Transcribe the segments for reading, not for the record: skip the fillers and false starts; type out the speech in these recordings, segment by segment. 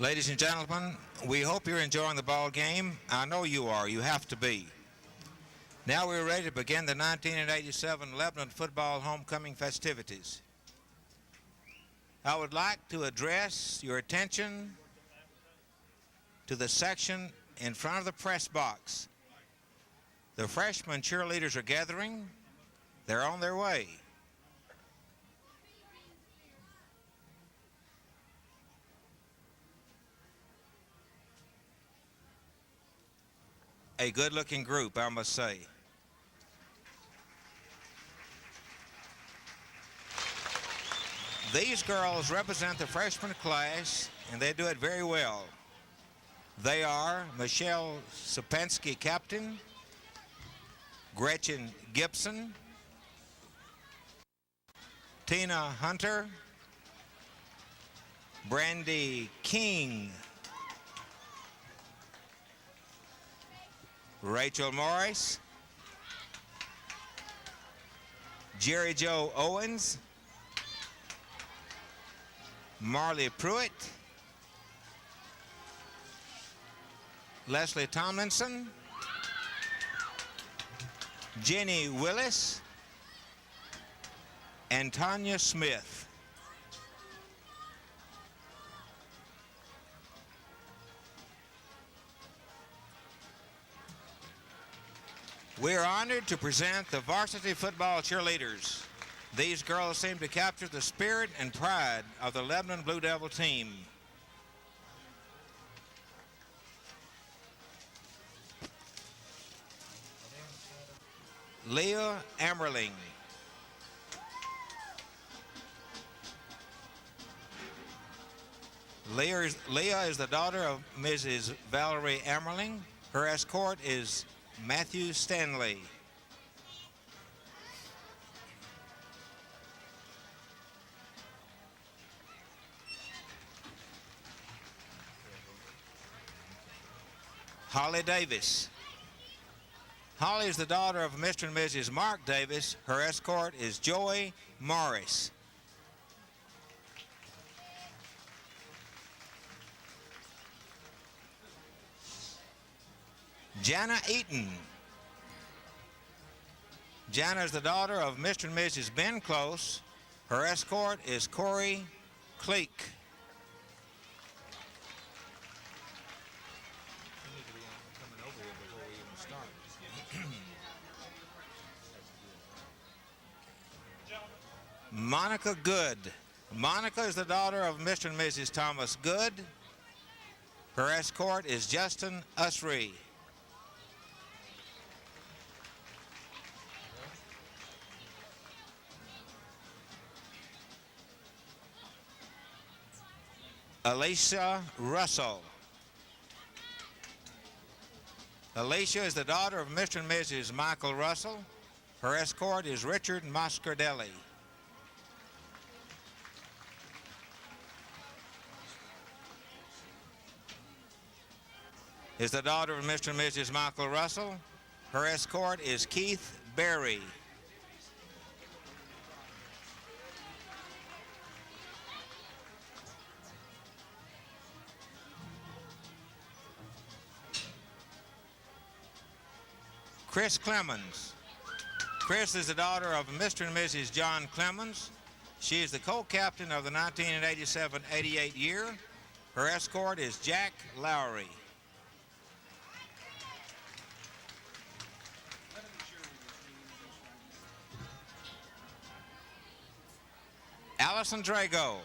Ladies and gentlemen, we hope you're enjoying the ball game. I know you are. You have to be. Now we're ready to begin the 1987 Lebanon football homecoming festivities. I would like to address your attention to the section in front of the press box. The freshman cheerleaders are gathering. They're on their way. A good-looking group, I must say. These girls represent the freshman class, and they do it very well. They are Michelle Sapansky, captain, Gretchen Gibson, Tina Hunter, Brandy King, Rachel Morris, Jerry Joe Owens, Marley Pruitt, Leslie Tomlinson, Jenny Willis, and Tanya Smith. We are honored to present the varsity football cheerleaders. These girls seem to capture the spirit and pride of the Lebanon Blue Devil team. Leah Ammerling, Leah is the daughter of Mrs. Valerie Ammerling. Her escort is Matthew Stanley. Holly Davis. Holly is the daughter of Mr. and Mrs. Mark Davis. Her escort is Joey Morris. Jana Eaton. Jana is the daughter of Mr. and Mrs. Ben Close. Her escort is Corey Cleek. Monica Good. Monica is the daughter of Mr. and Mrs. Thomas Good. Her escort is Justin Usry. Alicia Russell. Alicia is the daughter of Mr. and Mrs. Michael Russell. Her escort is Richard Moscardelli. Is the daughter of Mr. and Mrs. Michael Russell. Her escort is Keith Berry. Chris Clemens. Chris is the daughter of Mr. and Mrs. John Clemens. She is the co-captain of the 1987-88 year. Her escort is Jack Lowry. Allison Drago.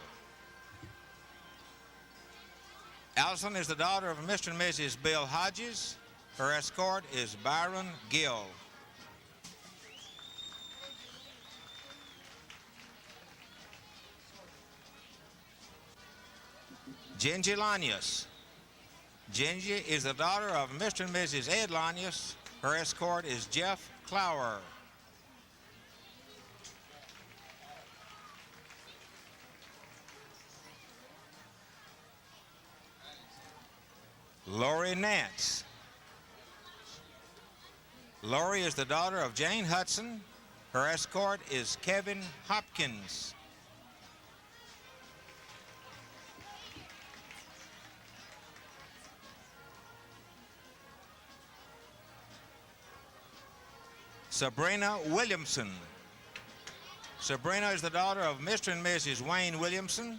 Allison is the daughter of Mr. and Mrs. Bill Hodges. Her escort is Byron Gill. Gingy Lanius. Gingy is the daughter of Mr. and Mrs. Ed Lanius. Her escort is Jeff Clower. Lori Nance. Lori is the daughter of Jane Hudson. Her escort is Kevin Hopkins. Sabrina Williamson. Sabrina is the daughter of Mr. and Mrs. Wayne Williamson.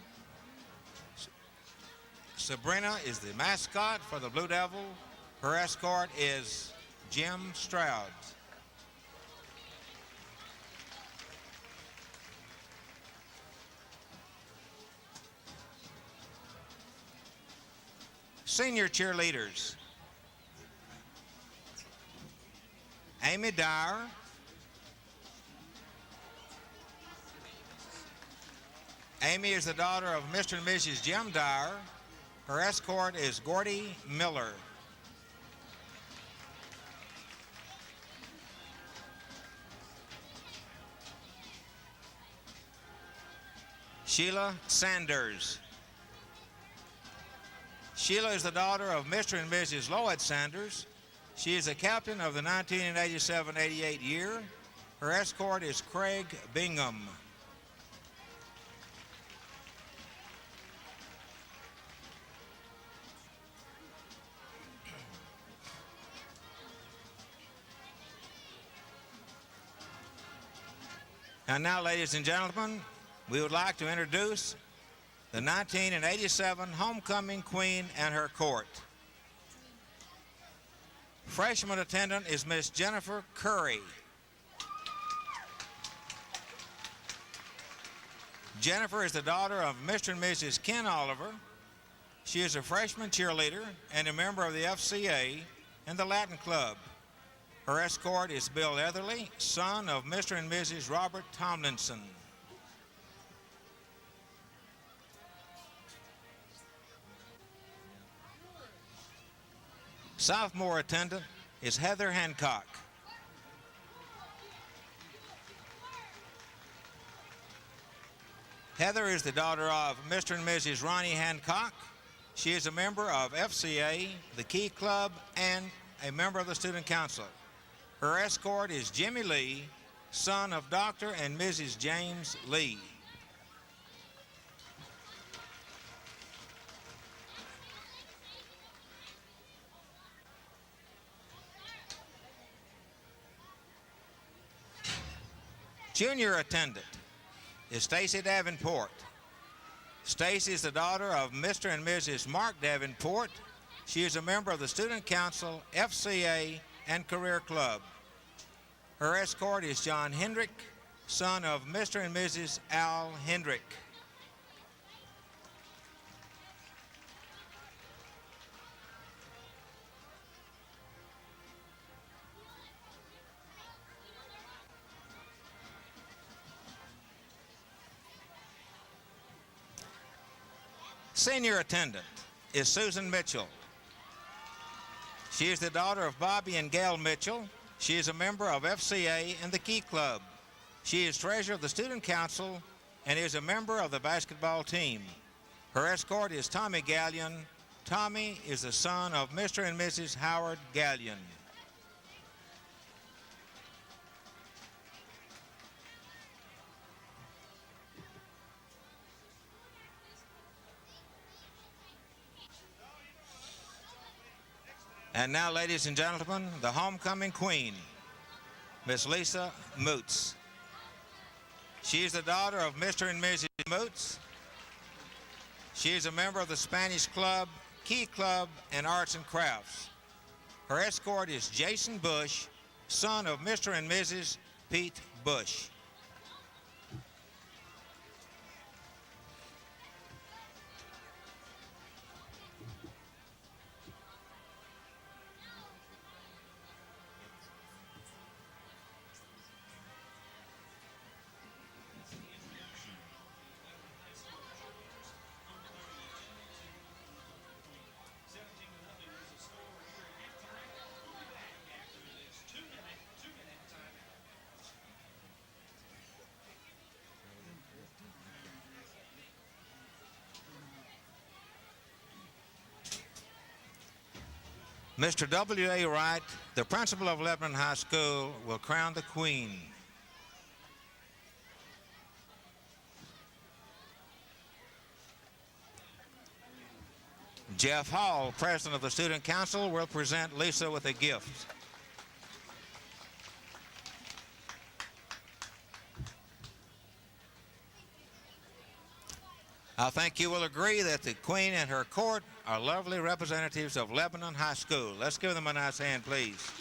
Sabrina is the mascot for the Blue Devil. Her escort is Jim Stroud. Senior cheerleaders. Amy Dyer. Amy is the daughter of Mr. and Mrs. Jim Dyer. Her escort is Gordy Miller. Sheila Sanders. Sheila is the daughter of Mr. and Mrs. Lloyd Sanders. She is the captain of the 1987-88 year. Her escort is Craig Bingham. And now, ladies and gentlemen, we would like to introduce the 1987 homecoming queen and her court. Freshman attendant is Miss Jennifer Curry. Jennifer is the daughter of Mr. and Mrs. Ken Oliver. She is a freshman cheerleader and a member of the FCA and the Latin Club. Her escort is Bill Etherly, son of Mr. and Mrs. Robert Tomlinson. Sophomore attendant is Heather Hancock. Heather is the daughter of Mr. and Mrs. Ronnie Hancock. She is a member of FCA, the Key Club, and a member of the Student Council. Her escort is Jimmy Lee, son of Dr. and Mrs. James Lee. Junior attendant is Stacy Davenport. Stacy is the daughter of Mr. and Mrs. Mark Davenport. She is a member of the Student Council, FCA, and Career Club. Her escort is John Hendrick, son of Mr. and Mrs. Al Hendrick. Senior attendant is Susan Mitchell. She is the daughter of Bobby and Gail Mitchell. She is a member of FCA and the Key Club. She is treasurer of the Student Council and is a member of the basketball team. Her escort is Tommy Gallion. Tommy is the son of Mr. and Mrs. Howard Gallion. And now, ladies and gentlemen, the homecoming queen, Miss Lisa Moots. She is the daughter of Mr. and Mrs. Moots. She is a member of the Spanish Club, Key Club, and Arts and Crafts. Her escort is Jason Bush, son of Mr. and Mrs. Pete Bush. Mr. W.A. Wright, the principal of Lebanon High School, will crown the queen. Jeff Hall, president of the Student Council, will present Lisa with a gift. I think you will agree that the Queen and her court are lovely representatives of Lebanon High School. Let's give them a nice hand, please.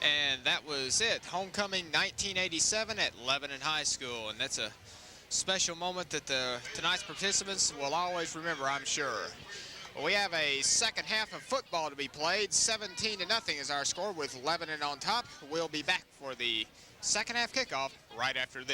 And that was it. Homecoming 1987 at Lebanon High School. And that's a special moment that tonight's participants will always remember, I'm sure. Well, we have a second half of football to be played. 17-0 is our score with Lebanon on top. We'll be back for the second half kickoff right after this.